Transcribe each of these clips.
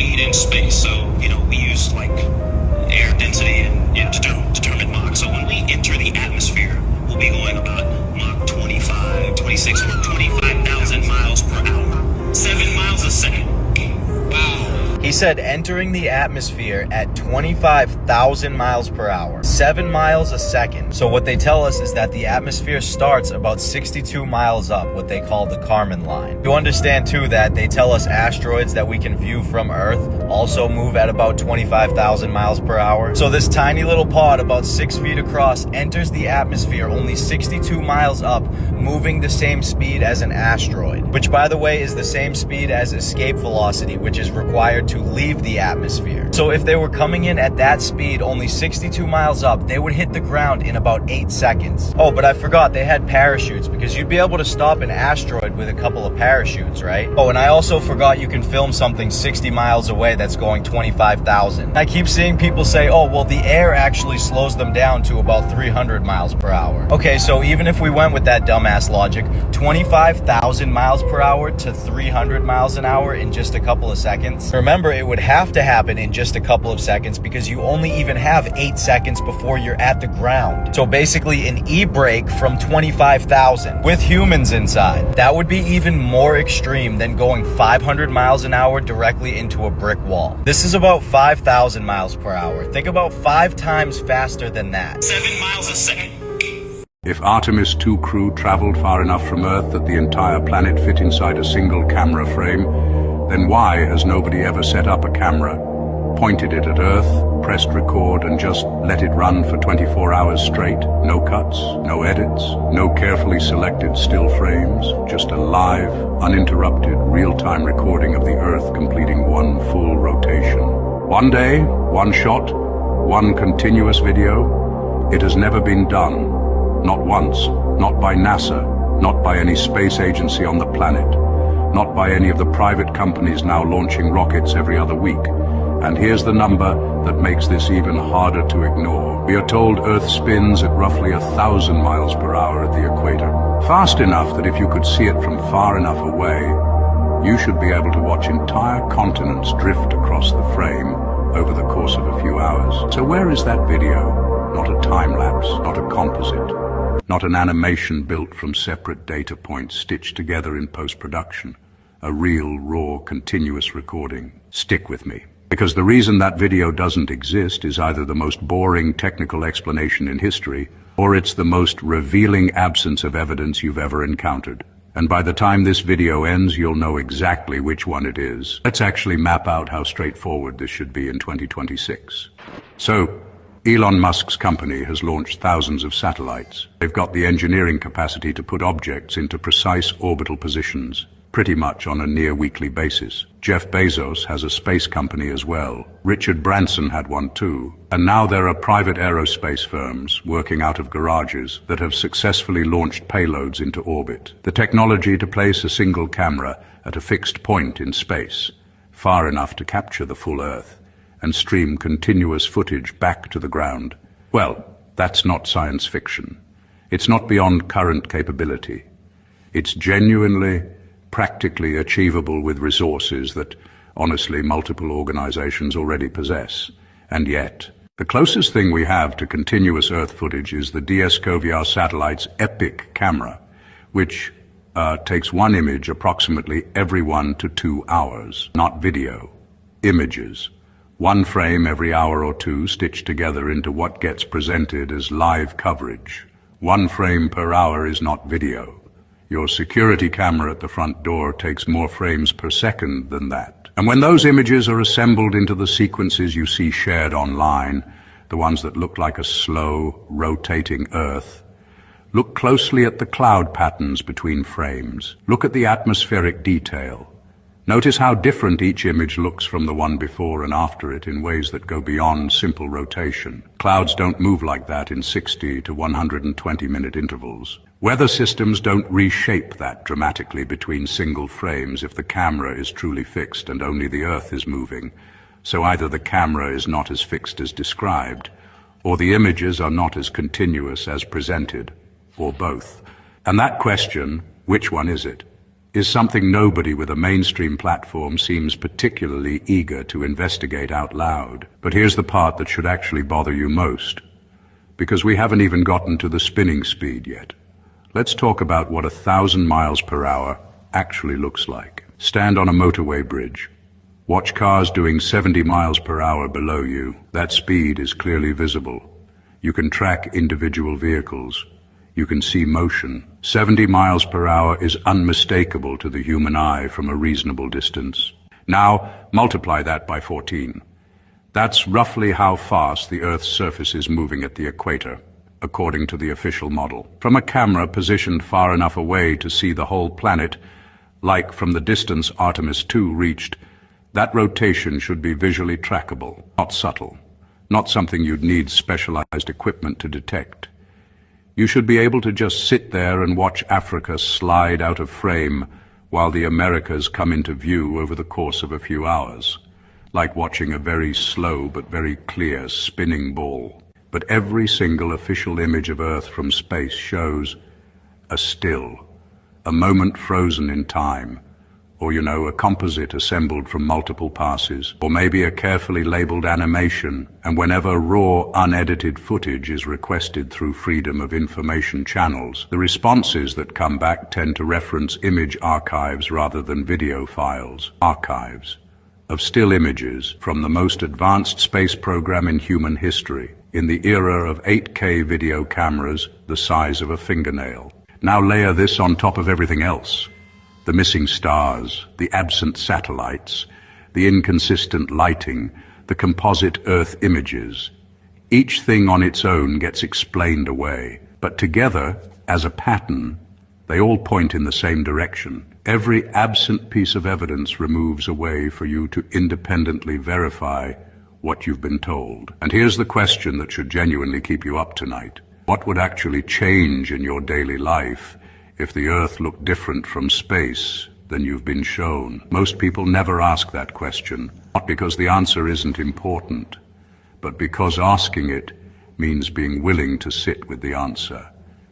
speed in space. So, we use like air density and determine Mach. So when we enter the atmosphere, we'll be going about Mach 25, 26, or 25,000 miles per hour. 7 miles a second. Wow. He said entering the atmosphere at 25,000 miles per hour, 7 miles a second. So what they tell us is that the atmosphere starts about 62 miles up, what they call the Kármán line. You understand too that they tell us asteroids that we can view from Earth also move at about 25,000 miles per hour. So this tiny little pod about 6 feet across enters the atmosphere only 62 miles up, moving the same speed as an asteroid, which by the way is the same speed as escape velocity, which is required to leave the atmosphere. So if they were coming in at that speed, only 62 miles up, they would hit the ground in about 8 seconds. Oh, but I forgot they had parachutes, because you'd be able to stop an asteroid with a couple of parachutes, right? Oh, and I also forgot you can film something 60 miles away that's going 25,000. I keep seeing people say, oh, well, the air actually slows them down to about 300 miles per hour. Okay, so even if we went with that dumbass logic, 25,000 miles per hour to 300 miles an hour in just a couple of seconds. Remember, it would have to happen in just a couple of seconds because you only even have 8 seconds before you're at the ground. So basically an e-brake from 25,000 with humans inside. That would be even more extreme than going 500 miles an hour directly into a brick wall. This is about 5,000 miles per hour. Think about 5 times faster than that. 7 miles a second. If Artemis 2 crew traveled far enough from Earth that the entire planet fit inside a single camera frame, then why has nobody ever set up a camera, pointed it at Earth, pressed record, and just let it run for 24 hours straight? No cuts, no edits, no carefully selected still frames, just a live, uninterrupted, real-time recording of the Earth completing one full rotation. One day, one shot, one continuous video. It has never been done. Not once, not by NASA, not by any space agency on the planet, not by any of the private companies now launching rockets every other week. And here's the number that makes this even harder to ignore. We are told Earth spins at roughly 1,000 miles per hour at the equator. Fast enough that if you could see it from far enough away, you should be able to watch entire continents drift across the frame over the course of a few hours. So where is that video? Not a time-lapse, not a composite, not an animation built from separate data points stitched together in post-production. A real, raw, continuous recording. Stick with me. Because the reason that video doesn't exist is either the most boring technical explanation in history, or it's the most revealing absence of evidence you've ever encountered. And by the time this video ends, you'll know exactly which one it is. Let's actually map out how straightforward this should be in 2026. So, Elon Musk's company has launched thousands of satellites. They've got the engineering capacity to put objects into precise orbital positions, pretty much on a near-weekly basis. Jeff Bezos has a space company as well. Richard Branson had one too. And now there are private aerospace firms working out of garages that have successfully launched payloads into orbit. The technology to place a single camera at a fixed point in space, far enough to capture the full Earth, and stream continuous footage back to the ground. Well, that's not science fiction. It's not beyond current capability. It's genuinely, practically achievable with resources that, honestly, multiple organizations already possess. And yet, the closest thing we have to continuous Earth footage is the DSCOVR satellite's EPIC camera, which takes one image approximately every 1 to 2 hours. Not video, images. One frame every hour or two stitched together into what gets presented as live coverage. 1 frame per hour is not video. Your security camera at the front door takes more frames per second than that. And when those images are assembled into the sequences you see shared online, the ones that look like a slow, rotating Earth, look closely at the cloud patterns between frames. Look at the atmospheric detail. Notice how different each image looks from the one before and after it in ways that go beyond simple rotation. Clouds don't move like that in 60 to 120-minute intervals. Weather systems don't reshape that dramatically between single frames if the camera is truly fixed and only the Earth is moving. So either the camera is not as fixed as described, or the images are not as continuous as presented, or both. And that question, which one is it? is something nobody with a mainstream platform seems particularly eager to investigate out loud. But here's the part that should actually bother you most, because we haven't even gotten to the spinning speed yet. Let's talk about what 1,000 miles per hour actually looks like. Stand on a motorway bridge. Watch cars doing 70 miles per hour below you. That speed is clearly visible. You can track individual vehicles. You can see motion. 70 miles per hour is unmistakable to the human eye from a reasonable distance. Now, multiply that by 14. That's roughly how fast the Earth's surface is moving at the equator, according to the official model. From a camera positioned far enough away to see the whole planet, like from the distance Artemis 2 reached, that rotation should be visually trackable, not subtle, not something you'd need specialized equipment to detect. You should be able to just sit there and watch Africa slide out of frame while the Americas come into view over the course of a few hours, like watching a very slow but very clear spinning ball. But every single official image of Earth from space shows a still, a moment frozen in time, or, a composite assembled from multiple passes, or maybe a carefully labeled animation, and whenever raw, unedited footage is requested through Freedom of Information channels, the responses that come back tend to reference image archives rather than video files. Archives of still images from the most advanced space program in human history, in the era of 8K video cameras the size of a fingernail. Now layer this on top of everything else. The missing stars, the absent satellites, the inconsistent lighting, the composite Earth images. Each thing on its own gets explained away, but together, as a pattern, they all point in the same direction. Every absent piece of evidence removes a way for you to independently verify what you've been told. And here's the question that should genuinely keep you up tonight. What would actually change in your daily life if the Earth looked different from space than you've been shown? Most people never ask that question, not because the answer isn't important, but because asking it means being willing to sit with the answer.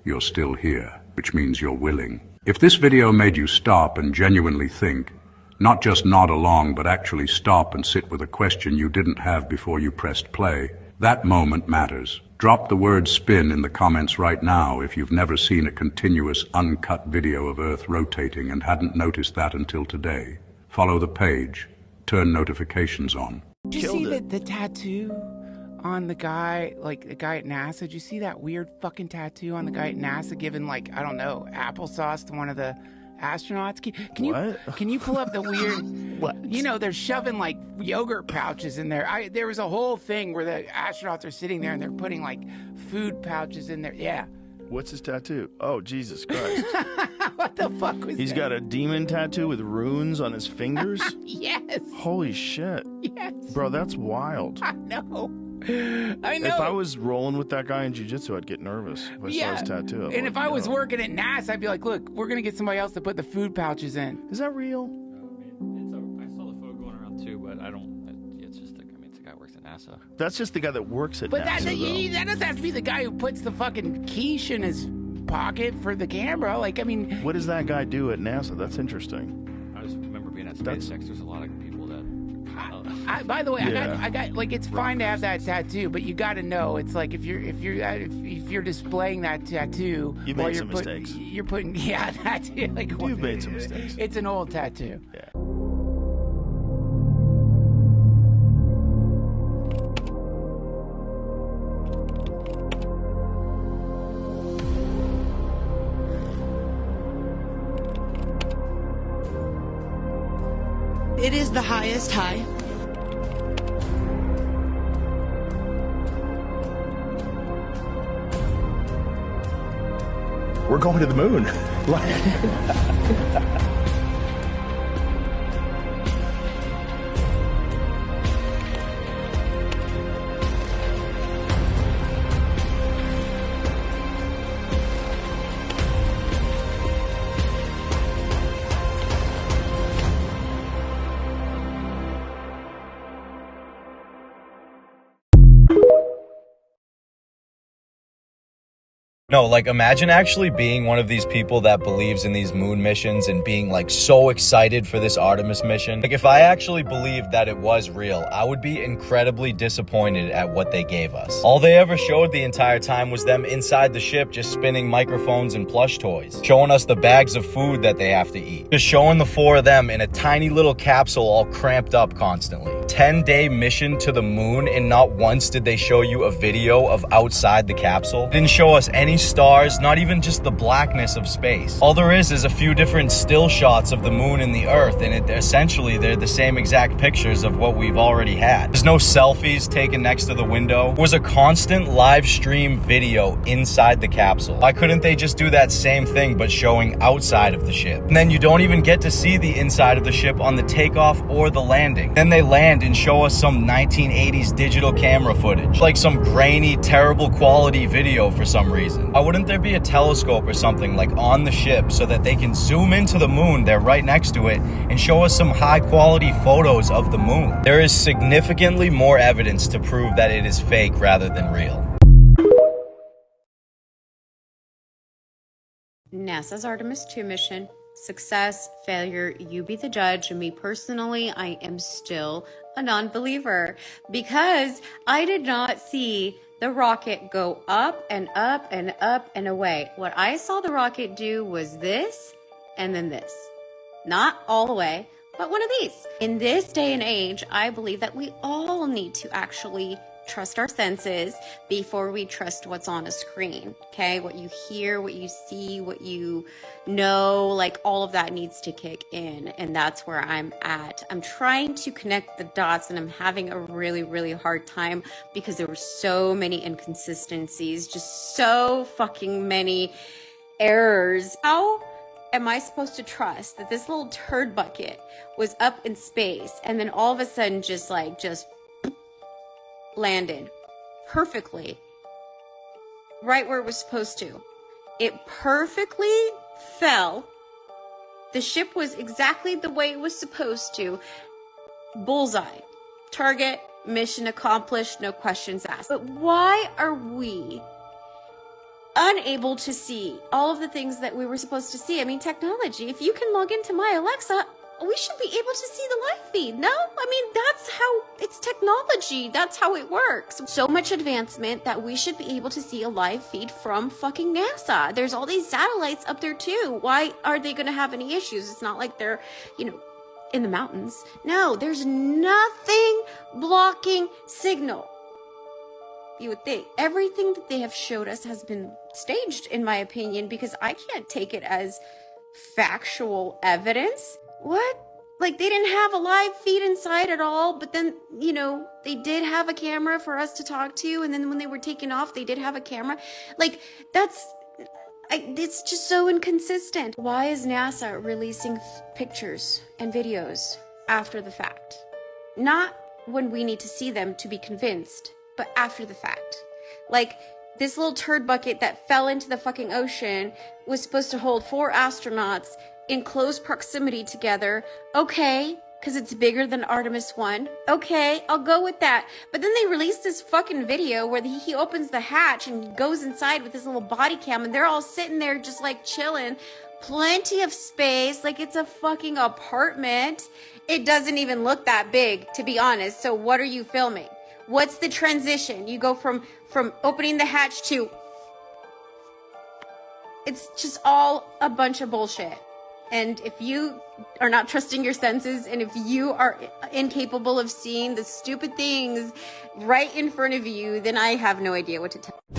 You're still here, which means you're willing. If this video made you stop and genuinely think, not just nod along, but actually stop and sit with a question you didn't have before you pressed play, that moment matters. Drop the word spin in the comments right now if you've never seen a continuous, uncut video of Earth rotating and hadn't noticed that until today. Follow the page. Turn notifications on. Did you see the tattoo on the guy, like the guy at NASA? Did you see that weird fucking tattoo on the guy at NASA giving, like, I don't know, applesauce to one of the astronauts? Can you pull up the weird What? They're shoving like yogurt pouches in there. There was a whole thing where the astronauts are sitting there and they're putting like food pouches in there. Yeah. What's his tattoo? Oh, Jesus Christ. What the fuck was He's that? got a demon tattoo with runes on his fingers? Yes. Holy shit. Yes. Bro, that's wild. I know. If I was rolling with that guy in jiu-jitsu, I'd get nervous if I saw his tattoo. And if I was working at NASA, I'd be like, look, we're going to get somebody else to put the food pouches in. Is that real? I saw the photo going around too, but I don't. It's just it's the guy who works at NASA. That's just the guy that works at But NASA, that doesn't have to be the guy who puts the fucking quiche in his pocket for the camera. Like, I mean, what does that guy do at NASA? That's interesting. I just remember being at SpaceX. There's a lot of people that. by the way, Yeah. I got like, it's fine to have that tattoo, but you got to know it's like if you're displaying that tattoo, You've while made you're some putting, mistakes. You're putting that like You've made some mistakes. It's an old tattoo. Yeah. It is the highest high. We're going to the moon. No, like imagine actually being one of these people that believes in these moon missions and being like so excited for this Artemis mission. Like if I actually believed that it was real, I would be incredibly disappointed at what they gave us. All they ever showed the entire time was them inside the ship just spinning microphones and plush toys, showing us the bags of food that they have to eat, just showing the four of them in a tiny little capsule all cramped up constantly. 10-day mission to the moon, and not once did they show you a video of outside the capsule. They didn't show us any stars, not even just the blackness of space. All there is a few different still shots of the moon and the earth, and essentially they're the same exact pictures of what we've already had. There's no selfies taken next to the window. It was a constant live stream video inside the capsule. Why couldn't they just do that same thing but showing outside of the ship? And then you don't even get to see the inside of the ship on the takeoff or the landing. Then they land and show us some 1980s digital camera footage, like some grainy, terrible quality video for some reason. Why wouldn't there be a telescope or something like on the ship so that they can zoom into the moon, they're right next to it, and show us some high quality photos of the moon? There is significantly more evidence to prove that it is fake rather than real. NASA's Artemis 2 mission, success, failure, you be the judge. Me personally, I am still a non-believer because I did not see the rocket go up and up and up and away. What I saw the rocket do was this and then this. Not all the way, but one of these. In this day and age, I believe that we all need to actually trust our senses before we trust what's on a screen, okay? What you hear, what you see, what you know, like all of that needs to kick in, and that's where I'm at. I'm trying to connect the dots, and I'm having a really, really hard time because there were so many inconsistencies, just so fucking many errors. How am I supposed to trust that this little turd bucket was up in space and then all of a sudden just landed perfectly right where it was supposed to? It perfectly fell. The ship was exactly the way it was supposed to. Bullseye. Target, mission accomplished, no questions asked. But why are we unable to see all of the things that we were supposed to see? I mean, technology. If you can log into my Alexa, we should be able to see the live feed. No? I mean, that's how it's technology. That's how it works. So much advancement that we should be able to see a live feed from fucking NASA. There's all these satellites up there too. Why are they going to have any issues? It's not like they're, in the mountains. No, there's nothing blocking signal. You would think everything that they have showed us has been staged, in my opinion, because I can't take it as factual evidence. What? Like, they didn't have a live feed inside at all, but then, they did have a camera for us to talk to, and then when they were taking off, they did have a camera. Like, it's just so inconsistent. Why is NASA releasing pictures and videos after the fact? Not when we need to see them to be convinced, but after the fact. Like, this little turd bucket that fell into the fucking ocean was supposed to hold 4 astronauts in close proximity together. Okay, because it's bigger than Artemis 1. Okay, I'll go with that. But then they released this fucking video where he opens the hatch and goes inside with his little body cam, and they're all sitting there just like chilling. Plenty of space, like it's a fucking apartment. It doesn't even look that big, to be honest. So what are you filming? What's the transition? You go from opening the hatch to... It's just all a bunch of bullshit. And if you are not trusting your senses, and if you are incapable of seeing the stupid things right in front of you, then I have no idea what to tell you.